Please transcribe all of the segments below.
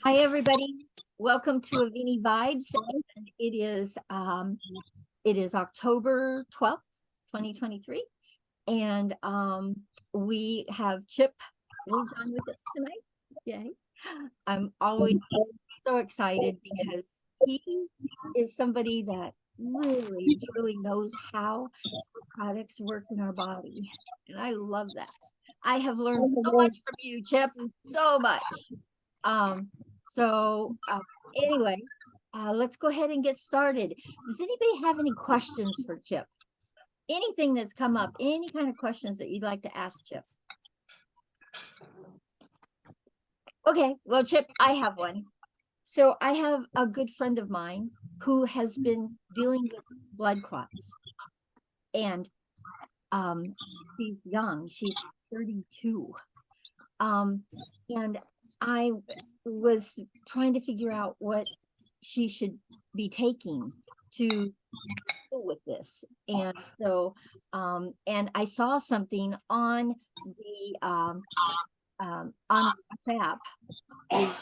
Hi, everybody. Welcome to Avini Vibes. And it is October 12th, 2023. And we have Cip Littlejohn with us tonight. Yay. I'm always so excited because he is somebody that really, truly knows how products work in our body. And I love that. I have learned so much from you, Cip, so much. Anyway, let's go ahead and get started. Does anybody have any questions for Cip? Anything that's come up, any kind of questions that you'd like to ask Cip? Okay, well, Cip, I have one. So I have a good friend of mine who has been dealing with blood clots. And she's young, she's 32. And I was trying to figure out what she should be taking to deal with this. And so, and I saw something on the on WhatsApp, the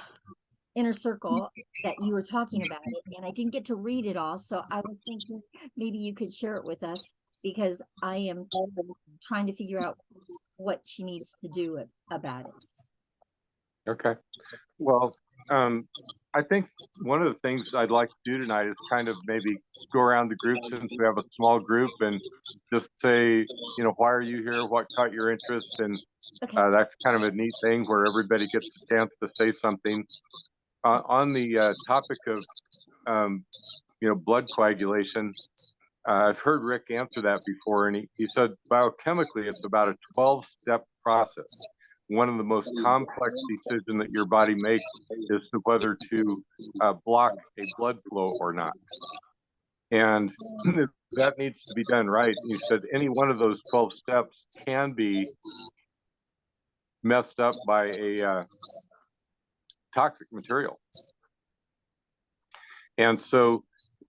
inner circle, that you were talking about it, and I didn't get to read it all. So I was thinking maybe you could share it with us, because I am trying to figure out what she needs to do about it. Okay. Well, I think one of the things I'd like to do tonight is kind of maybe go around the group, since we have a small group, and just say, why are you here? What caught your interest? And that's kind of a neat thing where everybody gets a chance to say something. On the topic of, blood coagulation, I've heard Rick answer that before, and he said biochemically it's about a 12-step process. One of the most complex decisions that your body makes is to whether to block a blood flow or not. And that needs to be done right. He said any one of those 12 steps can be messed up by a toxic material. And so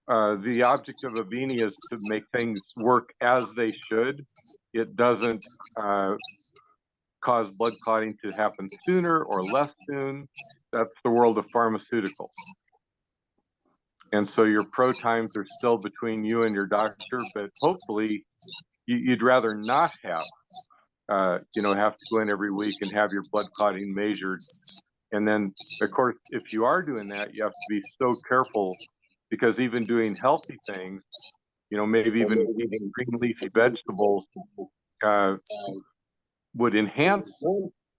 the object of Avini is to make things work as they should. It doesn't cause blood clotting to happen sooner or less soon. That's the world of pharmaceuticals. And so your pro times are still between you and your doctor, but hopefully you'd rather not have to go in every week and have your blood clotting measured. And then, of course, if you are doing that, you have to be so careful, because even doing healthy things, maybe even eating green leafy vegetables would enhance,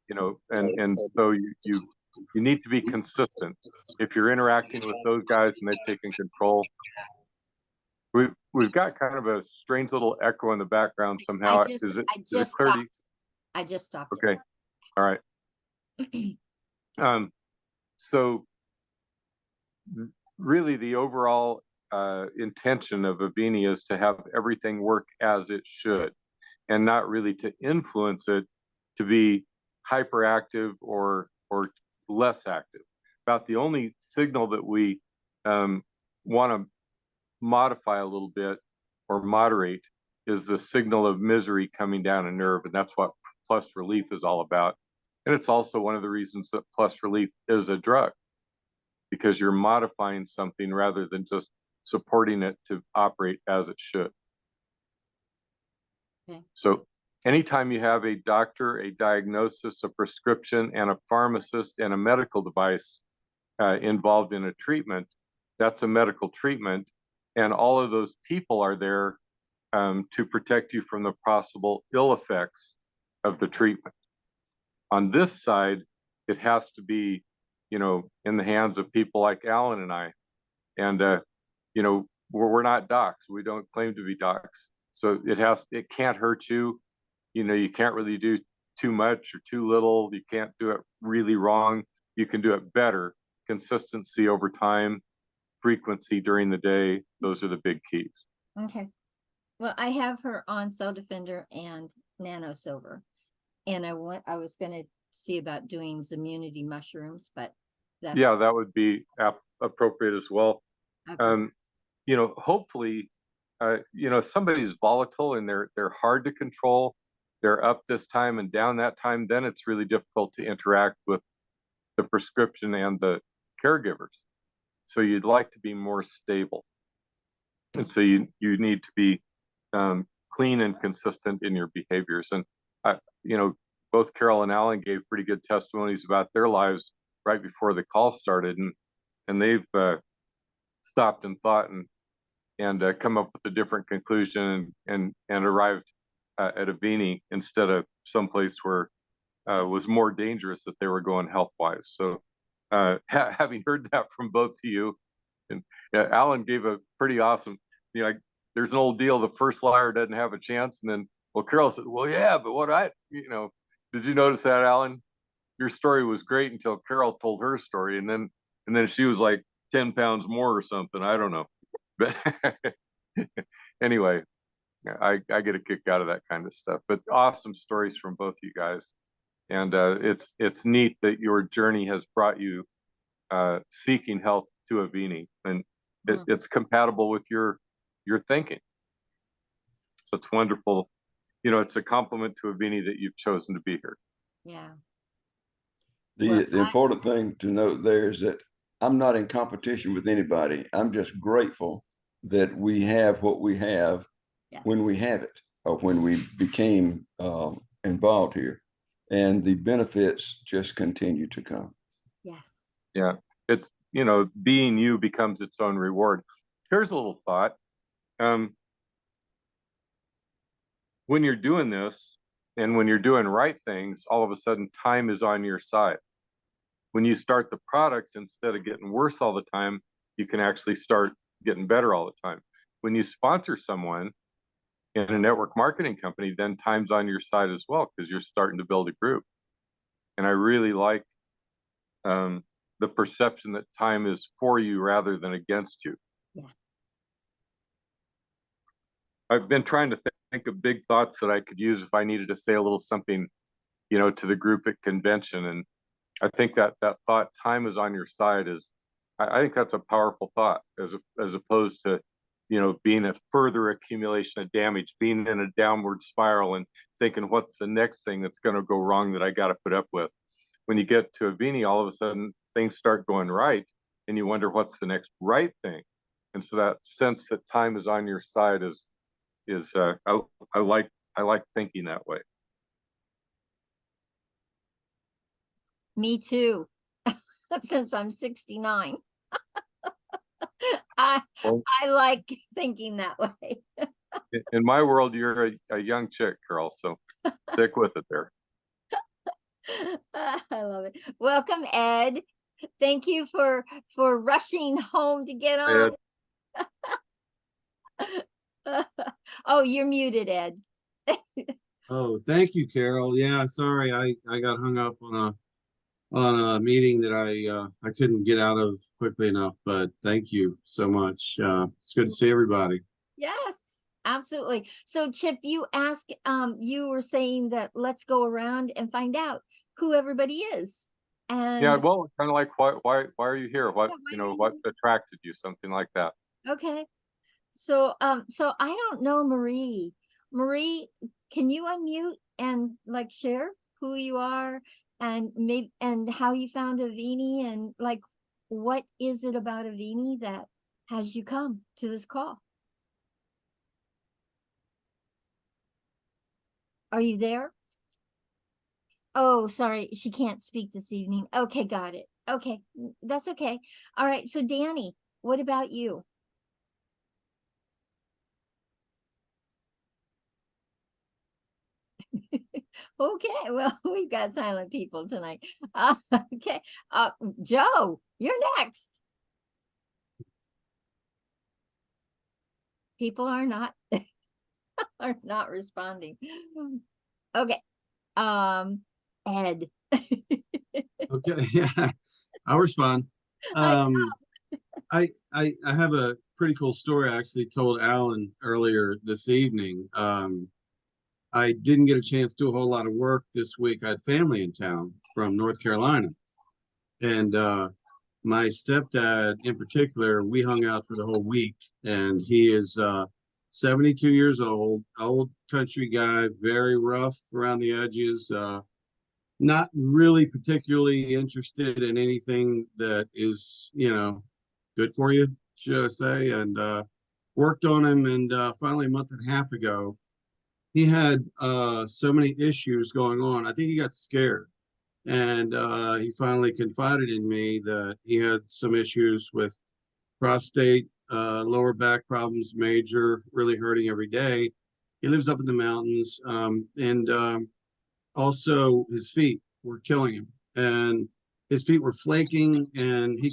and so you need to be consistent. If you're interacting with those guys and they've taken control, we've got kind of a strange little echo in the background somehow. Is it clear? I just stopped. Okay. All right. So really the overall intention of Avini is to have everything work as it should, and not really to influence it to be hyperactive or less active. About the only signal that we want to modify a little bit or moderate is the signal of misery coming down a nerve, and that's what Plus Relief is all about. And it's also one of the reasons that Plus Relief is a drug, because you're modifying something rather than just supporting it to operate as it should. Okay. So anytime you have a doctor, a diagnosis, a prescription, and a pharmacist and a medical device involved in a treatment, that's a medical treatment. And all of those people are there to protect you from the possible ill effects of the treatment. On this side, it has to be, in the hands of people like Alan and I. And, we're not docs. We don't claim to be docs. So it can't hurt you. You can't really do too much or too little. You can't do it really wrong. You can do it better. Consistency over time, frequency during the day. Those are the big keys. Okay. Well, I have her on Cell Defender and Nano Silver. And I was going to see about doing Immunity mushrooms, but that would be appropriate as well. Okay. Hopefully, if somebody's volatile and they're hard to control, they're up this time and down that time, then it's really difficult to interact with the prescription and the caregivers. So you'd like to be more stable. And so you need to be clean and consistent in your behaviors. And both Carol and Alan gave pretty good testimonies about their lives right before the call started, and they've stopped and thought and come up with a different conclusion and arrived at Avini instead of someplace where was more dangerous that they were going health-wise. So having heard that from both of you, and Alan gave a pretty awesome, there's an old deal, the first liar doesn't have a chance. And then, well, Carol said, well, yeah, but did you notice that, Alan? Your story was great until Carol told her story. And then she was like 10 pounds more or something. I don't know. But anyway, I get a kick out of that kind of stuff. But awesome stories from both you guys. And it's neat that your journey has brought you seeking health to Avini, and it's compatible with your thinking. So it's wonderful. It's a compliment to Avini that you've chosen to be here. Yeah. The important thing to note there is that I'm not in competition with anybody. I'm just grateful that we have what we have when we have it, or when we became involved here. And the benefits just continue to come. Yes. Yeah. It's, being you becomes its own reward. Here's a little thought. When you're doing this and when you're doing right things, all of a sudden time is on your side. When you start the products, instead of getting worse all the time, you can actually start getting better all the time. When you sponsor someone in a network marketing company, then time's on your side as well, because you're starting to build a group. And I really like the perception that time is for you rather than against you. Yeah. I've been trying to think of big thoughts that I could use if I needed to say a little something, to the group at convention. And I think that thought, time is on your side, I think that's a powerful thought, as opposed to, being a further accumulation of damage, being in a downward spiral and thinking, what's the next thing that's going to go wrong that I got to put up with? When you get to Avini, all of a sudden things start going right, and you wonder what's the next right thing. And so that sense that time is on your side is I like thinking that way. Me too. Since I'm 69. I like thinking that way. In my world, you're a young chick, Carol, so stick with it there. I love it. Welcome, Ed. Thank you for rushing home to get on. Oh, you're muted, Ed. Oh, thank you, Carol. Yeah, sorry, I got hung up on a meeting that I couldn't get out of quickly enough, but thank you so much. It's good to see everybody. Yes, absolutely. So Cip, you asked, you were saying that let's go around and find out who everybody is. And yeah, well, kind of like why are you here? What what attracted you? Something like that. Okay. So so I don't know Marie. Marie, can you unmute and like share who you are and maybe and how you found Avini, and like what is it about Avini that has you come to this call? Are you there? Oh, sorry, she can't speak this evening. Okay, got it. Okay, that's okay. All right, so Danny, what about you? Okay, well, we've got silent people tonight. Okay, Joe, you're next. People are not are not responding. Okay, Ed. Okay, yeah, I'll respond. I have a pretty cool story I actually told Alan earlier this evening. I didn't get a chance to do a whole lot of work this week. I had family in town from North Carolina. And my stepdad in particular, we hung out for the whole week. And he is 72 years old country guy, very rough around the edges, not really particularly interested in anything that is, good for you, should I say, and worked on him. And finally, a month and a half ago, he had so many issues going on. I think he got scared. And he finally confided in me that he had some issues with prostate, lower back problems, major, really hurting every day. He lives up in the mountains, and also his feet were killing him, and his feet were flaking, and he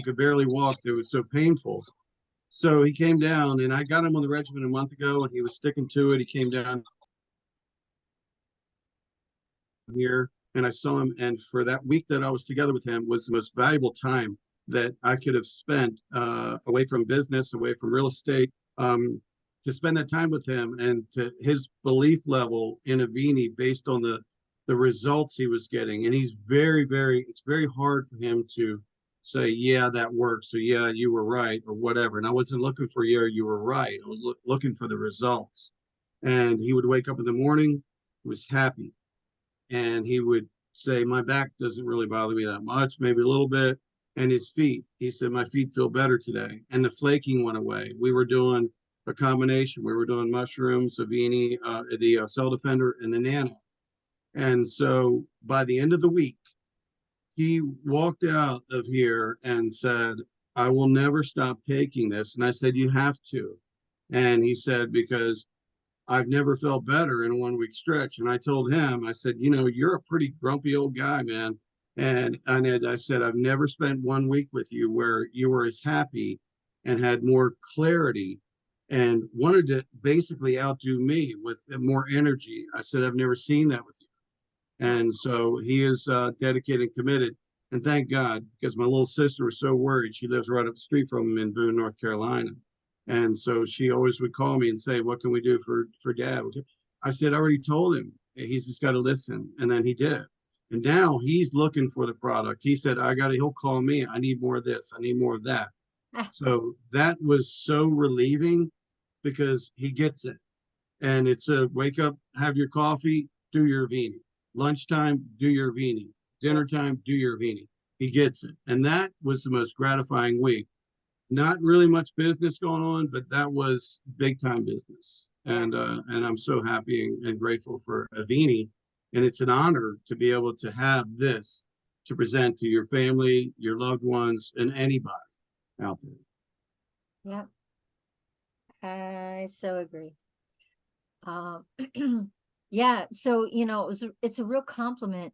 could barely walk. It was so painful. So he came down, and I got him on the regimen a month ago, and he was sticking to it. He came down here, and I saw him, and for that week that I was together with him was the most valuable time that I could have spent away from business, away from real estate, to spend that time with him, and to his belief level in Avini based on the results he was getting. And he's it's very hard for him to say, yeah, that works, or yeah, you were right, or whatever. And I wasn't looking for, yeah, you were right. I was looking for the results. And he would wake up in the morning, he was happy, and he would say, my back doesn't really bother me that much, maybe a little bit. And his feet, he said, my feet feel better today. And the flaking went away. We were doing a combination. We were doing mushrooms, Avini, the Cell Defender, and the Nano. And so by the end of the week, he walked out of here and said, I will never stop taking this. And I said, you have to. And he said, because I've never felt better in a 1 week stretch. And I told him, I said, you're a pretty grumpy old guy, man. And I said, I've never spent 1 week with you where you were as happy and had more clarity and wanted to basically outdo me with more energy. I said, I've never seen that with you. And so he is dedicated and committed. And thank God, because my little sister was so worried. She lives right up the street from him in Boone, North Carolina. And so she always would call me and say, what can we do for Dad? I said, I already told him. He's just got to listen. And then he did. And now he's looking for the product. He said, he'll call me. I need more of this. I need more of that. So that was so relieving because he gets it. And it's a wake up, have your coffee, do your Avini. Lunchtime, do your Avini. Dinner time, do your Avini. He gets it. And that was the most gratifying week. Not really much business going on, but that was big time business. And I'm so happy and grateful for Avini. And it's an honor to be able to have this to present to your family, your loved ones, and anybody out there. Yeah, I so agree. Yeah, so it's a real compliment.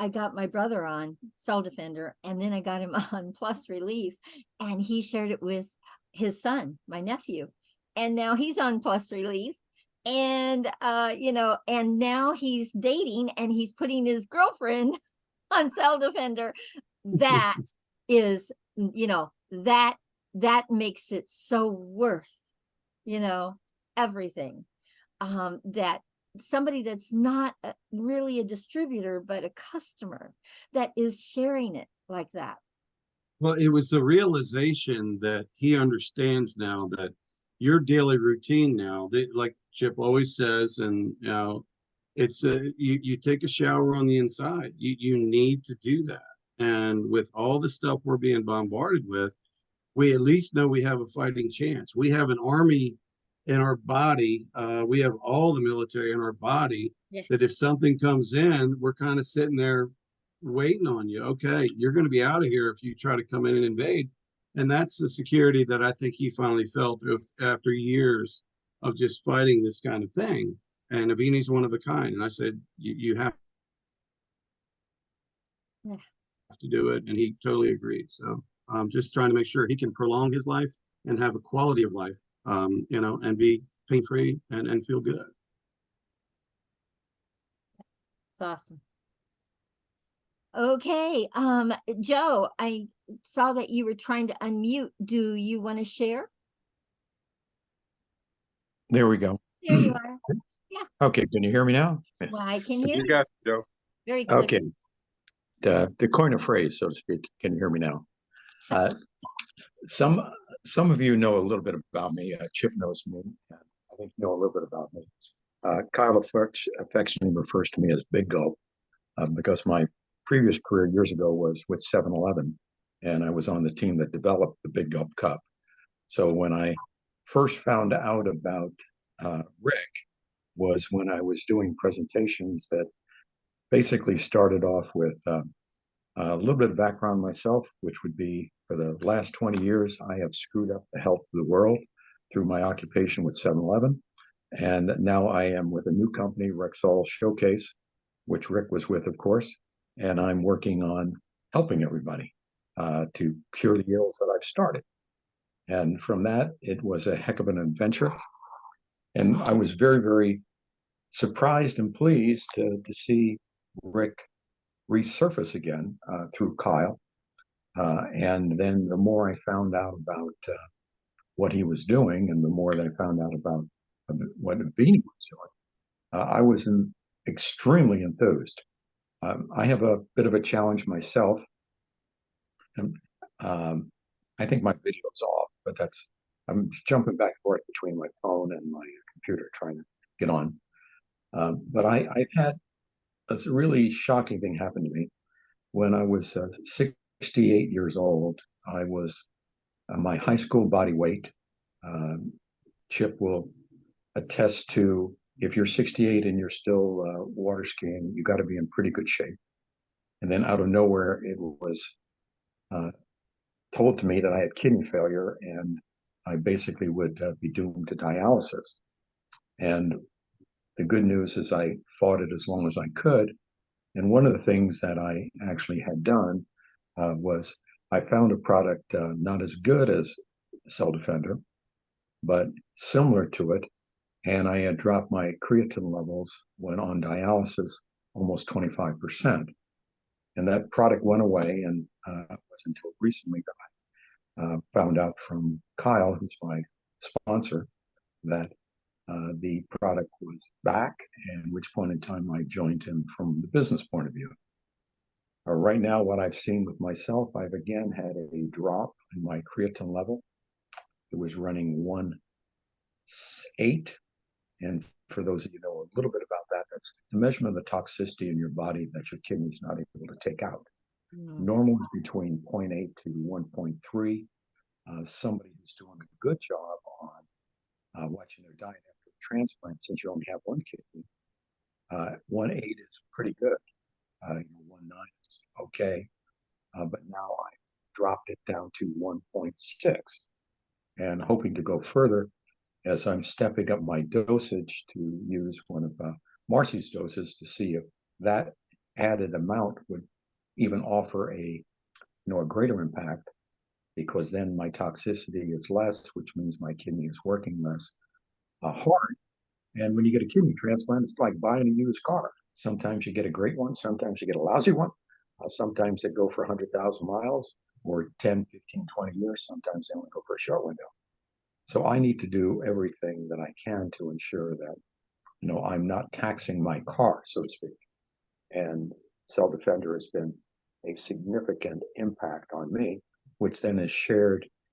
I got my brother on Cell Defender, and then I got him on Plus Relief, and he shared it with his son, my nephew, and now he's on Plus Relief, and and now he's dating, and he's putting his girlfriend on Cell Defender. That is, that makes it so worth, everything. That somebody that's not really a distributor, but a customer that is sharing it like that. Well, it was the realization that he understands now that your daily routine now, like Cip always says, and it's you take a shower on the inside. You need to do that. And with all the stuff we're being bombarded with, we at least know we have a fighting chance. We have an army in our body. We have all the military in our body. Yeah. That if something comes in, we're kind of sitting there waiting on you. Okay, you're going to be out of here if you try to come in and invade. And that's the security that I think he finally felt after years of just fighting this kind of thing. And Avini's one of a kind. And I said, you have to do it. And he totally agreed. So I'm just trying to make sure he can prolong his life and have a quality of life, and be pain-free and feel good. It's awesome. Okay. Joe, I saw that you were trying to unmute. Do you want to share? There we go. There you are. Yeah. Okay. Can you hear me now? Well, I can hear you. Got you, Joe. Very clear. Okay. To coin a phrase, so to speak, can you hear me now? Some of you know a little bit about me. Cip knows me. I think you know a little bit about me. Kyle affectionately refers to me as Big Gulp. because my previous career years ago was with 7-Eleven, and I was on the team that developed the Big Gulp Cup. So when I first found out about Rick was when I was doing presentations that basically started off with a little bit of background myself, which would be for the last 20 years, I have screwed up the health of the world through my occupation with 7-Eleven. And now I am with a new company, Rexall Showcase, which Rick was with, of course. And I'm working on helping everybody to cure the ills that I've started. And from that, it was a heck of an adventure. And I was very, very surprised and pleased to see Rick resurface again through Kyle. And then the more I found out about what he was doing, and the more that I found out about what Avini was doing, I was extremely enthused. I have a bit of a challenge myself. And I think my video's off, but I'm jumping back and forth between my phone and my computer trying to get on. But I've had a really shocking thing happen to me. When I was 68 years old, I was my high school body weight. Cip will attest to, if you're 68 and you're still water skiing, you got to be in pretty good shape. And then out of nowhere, it was told to me that I had kidney failure and I basically would be doomed to dialysis. And the good news is I fought it as long as I could. And one of the things that I actually had done was I found a product not as good as Cell Defender, but similar to it. And I had dropped my creatine levels when on dialysis almost 25%. And that product went away, and it wasn't until recently that I found out from Kyle, who's my sponsor, that the product was back, and which point in time I joined him from the business point of view. Right now, what I've seen with myself, I've again had a drop in my creatine level. It was running 1.8. And for those of you who know a little bit about that, that's the measurement of the toxicity in your body that your kidney's not able to take out. Normal is between 0.8 to 1.3. Somebody who's doing a good job on watching their diet after a transplant, since you only have one kidney, 1.8 is pretty good. 1.9 is okay. But now I dropped it down to 1.6 and hoping to go further as I'm stepping up my dosage to use one of Marcy's doses to see if that added amount would even offer a greater impact, because then my toxicity is less, which means my kidney is working less hard. And when you get a kidney transplant, it's like buying a used car. Sometimes you get a great one, sometimes you get a lousy one. Sometimes they go for 100,000 miles or 10, 15, 20 years. Sometimes they only go for a short window. So I need to do everything that I can to ensure that, I'm not taxing my car, so to speak. And Cell Defender has been a significant impact on me, which then is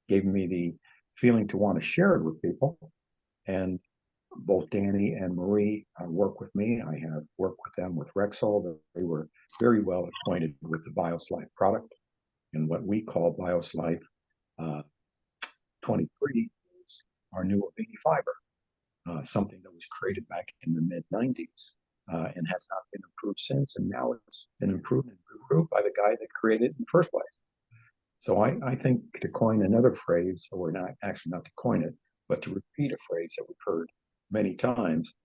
gave me the feeling to want to share it with people. And both Danny and Marie work with me. I have worked with them with Rexall. They were very well acquainted with the BioSlife product. And what we call BioSlife 23 is our new Avini fiber, something that was created back in the mid-90s and has not been improved since. And now it's been improved by the guy that created it in the first place. So I think, to coin another phrase, or not to coin it, but to repeat a phrase that we've heard many times,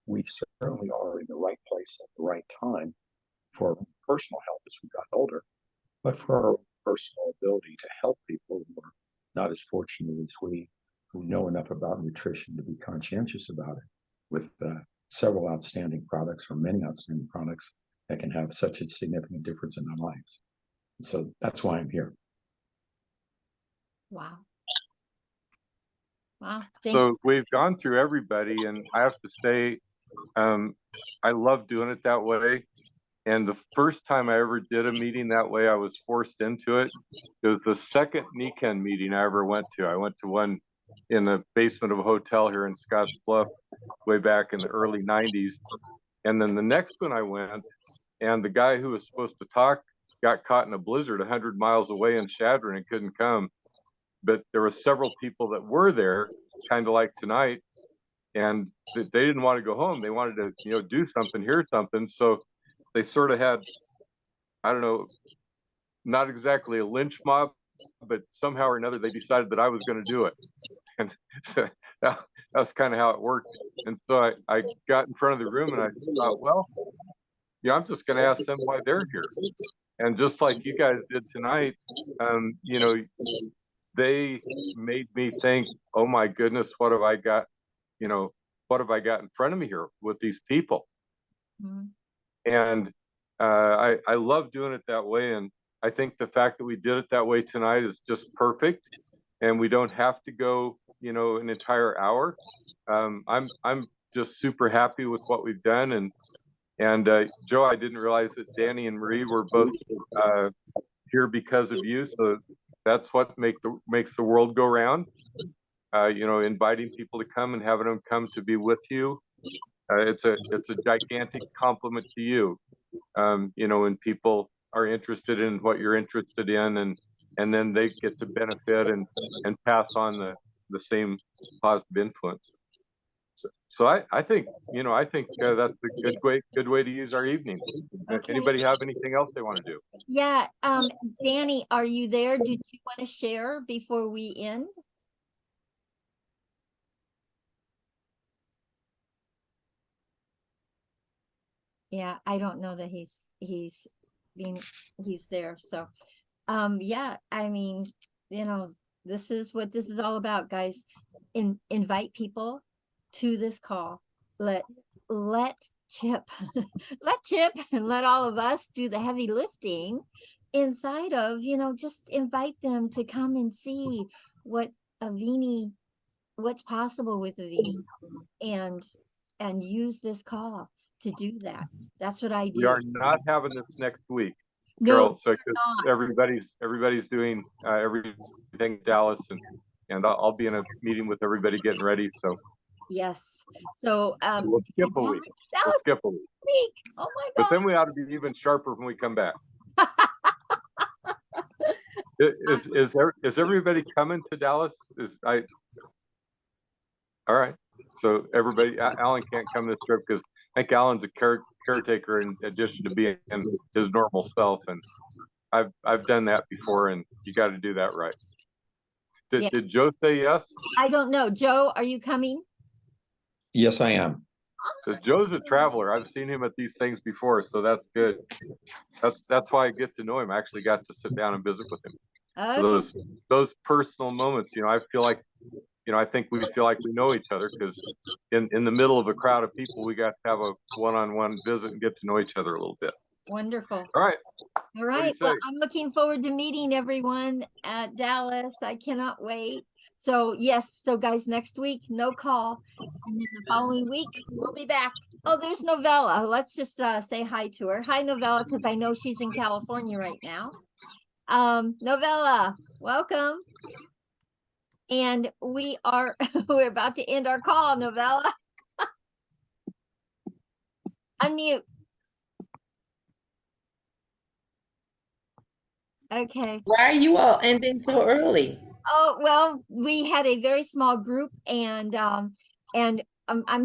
we certainly are in the right place at the right time for personal health as we got older, but for our personal ability to help people who are not as fortunate as we, who know enough about nutrition to be conscientious about it, with several outstanding products, or many outstanding products, that can have such a significant difference in their lives. So that's why I'm here. Wow. Wow. So we've gone through everybody, and I have to say, I love doing it that way. And the first time I ever did a meeting that way, I was forced into it. It was the second NECAN meeting I ever went to. I went to one in the basement of a hotel here in Scottsbluff way back in the early 90s. And then the next one I went, and the guy who was supposed to talk got caught in a blizzard 100 miles away in Chadron and couldn't come. But there were several people that were there, kind of like tonight, and they didn't want to go home. They wanted to, you know, do something, hear something. So they sort of had, I don't know, not exactly a lynch mob, but somehow or another they decided that I was going to do it. And so that's kind of how it worked. And so I got in front of the room and I thought, well, yeah, I'm just going to ask them why they're here. And just like you guys did tonight, you know, they made me think, oh my goodness, what have I got? You know, what have I got in front of me here with these people? Mm-hmm. And I love doing it that way. And I think the fact that we did it that way tonight is just perfect. And we don't have to go, you know, an entire hour. I'm just super happy with what we've done. And Joe, I didn't realize that Danny and Marie were both here because of you. So that's what makes the world go round. You know, inviting people to come and having them come to be with you. It's a gigantic compliment to you. You know, when people are interested in what you're interested in, and then they get to benefit and pass on the same positive influence. So I think, you know, that's a good way to use our evening. Okay. Anybody have anything else they want to do? Yeah, Danny, are you there? Did you want to share before we end? Yeah, I don't know that he's there. So, yeah, I mean, you know, this is what this is all about, guys. Invite people to this call. Let Cip, let Cip and let all of us do the heavy lifting inside of, you know, just invite them to come and see what's possible with Avini, and use this call to do that. That's what I do. We are not having this next week, no, Carol. So everybody's doing everything in Dallas, and I'll be in a meeting with everybody getting ready. So yes, so we'll skip a week. We'll skip a week. Oh my God! But then we ought to be even sharper when we come back. Is everybody coming to Dallas? All right. So everybody, Alan can't come this trip because I think Alan's a caretaker in addition to being his normal self, and I've done that before, and you got to do that right. Did Joe say yes? I don't know. Joe, are you coming? Yes, I am. So Joe's a traveler. I've seen him at these things before, so that's good. That's why I get to know him. I actually got to sit down and visit with him. Okay. So those personal moments, you know, I feel like, you know, I think we feel like we know each other because in the middle of a crowd of people, we got to have a one-on-one visit and get to know each other a little bit. Wonderful. All right. All right. Well, I'm looking forward to meeting everyone at Dallas. I cannot wait. So yes, so guys, next week, no call. And then the following week, we'll be back. Oh, there's Novella. Let's just say hi to her. Hi, Novella, because I know she's in California right now. Novella, welcome. And we're about to end our call, Novella. Unmute. Okay. Why are you all ending so early? Oh, well, we had a very small group, and I'm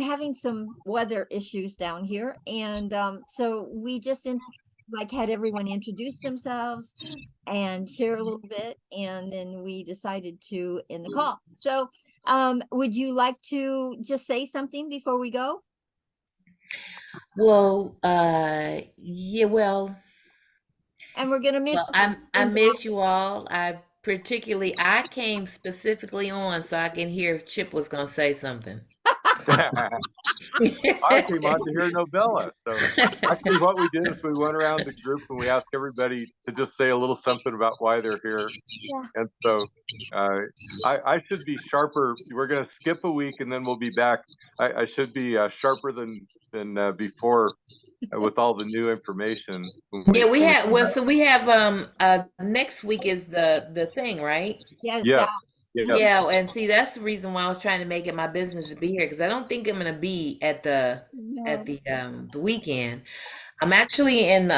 having some weather issues down here, and so we just had everyone introduce themselves and share a little bit, and then we decided to end the call. So would you like to just say something before we go? Well, yeah, well, and we're gonna miss you. I miss you all. I came specifically on so I can hear if Cip was gonna say something. I came on to hear Novella. So actually what we did is we went around the group and we asked everybody to just say a little something about why they're here. Yeah. And so I should be sharper. We're going to skip a week and then we'll be back. I should be sharper than before with all the new information. Yeah, we have, well, so we have, next week is the thing, right? Yes. Yeah. Yes. Yeah, and see, that's the reason why I was trying to make it my business to be here, because I don't think I'm gonna be at No. the weekend. I'm actually in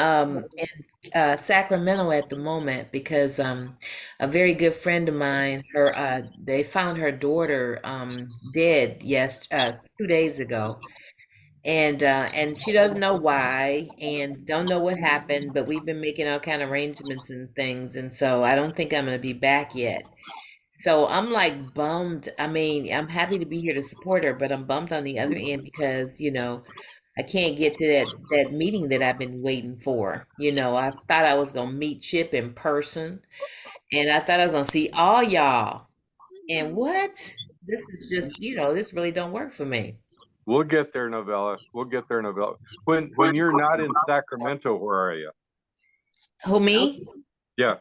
Sacramento at the moment because a very good friend of mine, her they found her daughter dead 2 days ago. And she doesn't know why and don't know what happened, but we've been making all kind of arrangements and things, and so I don't think I'm gonna be back yet. So I'm like bummed. I mean, I'm happy to be here to support her, but I'm bummed on the other end because, I can't get to that meeting that I've been waiting for. I thought I was gonna meet Chip in person, and I thought I was gonna see all y'all. And what? This is just, this really don't work for me. We'll get there, Novella. We'll get there, Novella. When you're not in Sacramento, where are you? Who, me? Yeah.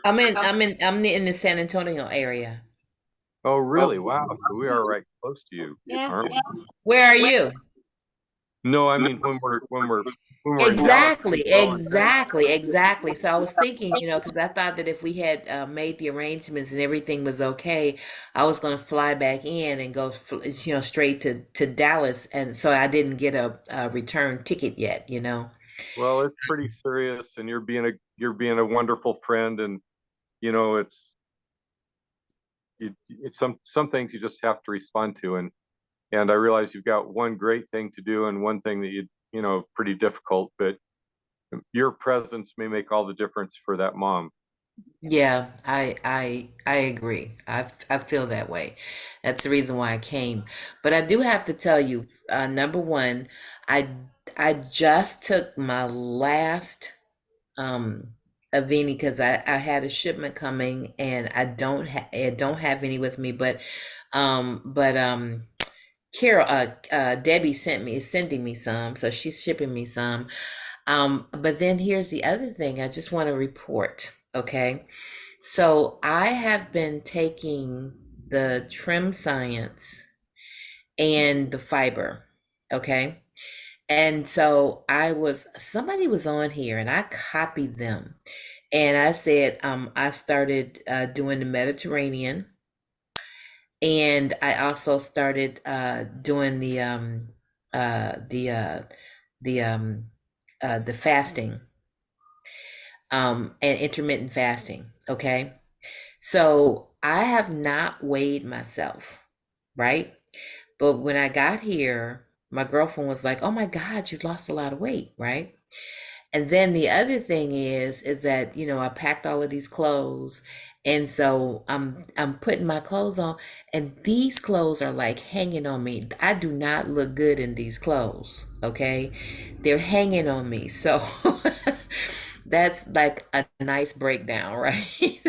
I'm in the San Antonio area. Oh, really? Wow. So we are right close to you, Yeah. aren't we? Where are you? No, I mean when we're in Dallas. Exactly. So I was thinking, because I thought that if we had made the arrangements and everything was okay, I was going to fly back in and go, straight to Dallas, and so I didn't get a return ticket yet. Well, it's pretty serious, and you're being a wonderful friend, and it's some things you just have to respond to, and I realize you've got one great thing to do and one thing that pretty difficult, but your presence may make all the difference for that mom. Yeah, I agree. I feel that way. That's the reason why I came. But I do have to tell you, number one, I I just took my last Avini because I had a shipment coming and I don't have any with me, but Carol Debbie is sending me some, so she's shipping me some. But then here's the other thing I just want to report, okay? So I have been taking the trim science and the fiber, okay? And so somebody was on here and I copied them. And I said, I started doing the Mediterranean, and I also started doing uh, the uh, the the fasting, and intermittent fasting. Okay, so I have not weighed myself, right? But when I got here, my girlfriend was like, "Oh my God, you lost a lot of weight," right? And then the other thing is that, I packed all of these clothes, and so I'm putting my clothes on, and these clothes are like hanging on me. I do not look good in these clothes, okay? They're hanging on me. So that's like a nice breakdown, right?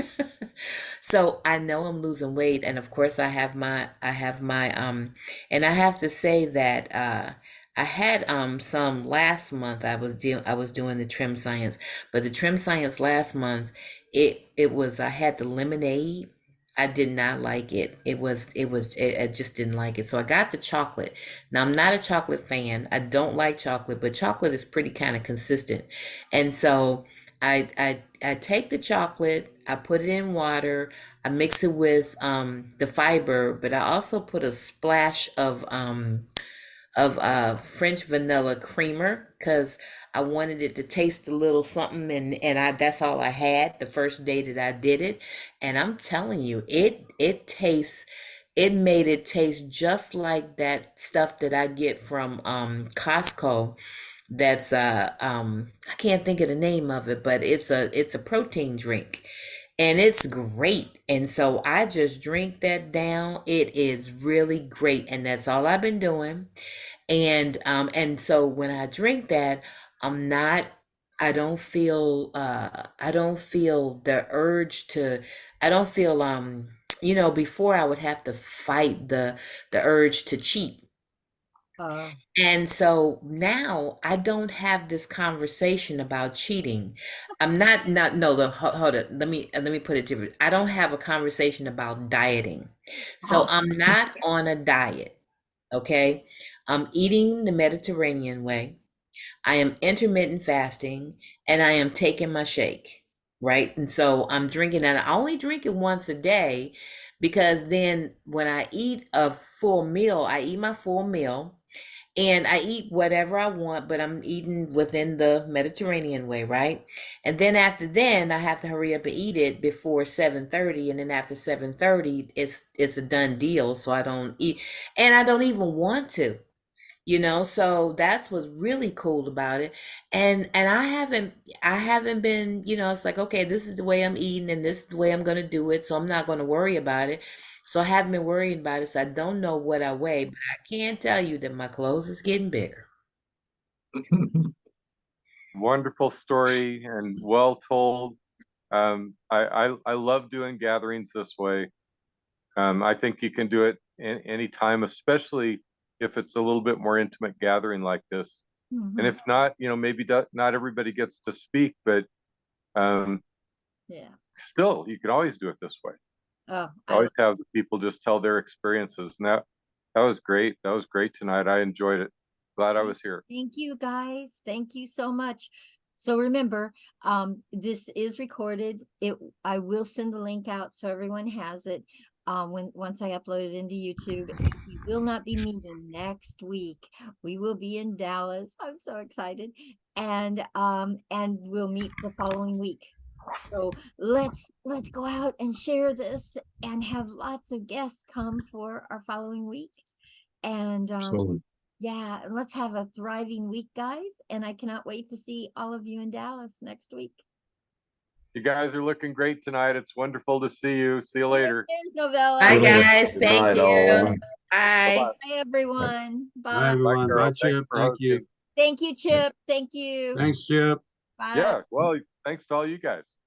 So I know I'm losing weight, and of course I have my and I have to say that I had some last month. I was doing the trim science, but the trim science last month, it was I had the lemonade. I did not like it. I just didn't like it. So I got the chocolate. Now I'm not a chocolate fan. I don't like chocolate, but chocolate is pretty kind of consistent. And so I take the chocolate, I put it in water, I mix it with the fiber, but I also put a splash of French vanilla creamer because I wanted it to taste a little something, and I that's all I had the first day that I did it. And I'm telling you, it made it taste just like that stuff that I get from Costco. That's I can't think of the name of it, but it's a protein drink, and it's great. And so I just drink that down. It is really great, and that's all I've been doing. And so when I drink that, I'm not I don't feel the urge to I don't feel before I would have to fight the urge to cheat. Uh, And so now I don't have this conversation about cheating. I'm not no, hold it. Let me put it different. I don't have a conversation about dieting. So I'm not on a diet, okay? I'm eating the Mediterranean way. I am intermittent fasting, and I am taking my shake, right? And so I'm drinking, and I only drink it once a day because then when I eat a full meal, I eat my full meal and I eat whatever I want, but I'm eating within the Mediterranean way, right? And then after then, I have to hurry up and eat it before 7:30, and then after 7:30, it's a done deal. So I don't eat, and I don't even want to, So that's what's really cool about it. And I haven't been, it's like, okay, this is the way I'm eating, and this is the way I'm gonna do it. So I'm not gonna worry about it. So I haven't been worrying about it. So I don't know what I weigh, but I can tell you that my clothes is getting bigger. Wonderful story and well told. I love doing gatherings this way. I think you can do it any time, especially if it's a little bit more intimate gathering like this. Mhm. And if not, maybe not everybody gets to speak, but Yeah. still, you can always do it this way. Oh, Always have the people just tell their experiences. And that was great. That was great tonight. I enjoyed it. Glad I was here. Thank you, guys. Thank you so much. So remember, this is recorded. I will send the link out so everyone has it. Once I upload it into YouTube, we will not be meeting next week. We will be in Dallas. I'm so excited, and we'll meet the following week. So let's go out and share this and have lots of guests come for our following week. And yeah, and let's have a thriving week, guys. And I cannot wait to see all of you in Dallas next week. You guys are looking great tonight. It's wonderful to see you. See you later. There's Novella. Bye, Good night. guys. Good Thank night, you. all. Bye. Bye-bye. Bye, everyone. Bye, Bye. everyone. Carol. Bye, Chip. for Thank you. hosting. Thank you, Chip. Thank you. Thanks, Chip. Bye. Yeah, well, thanks to all you guys.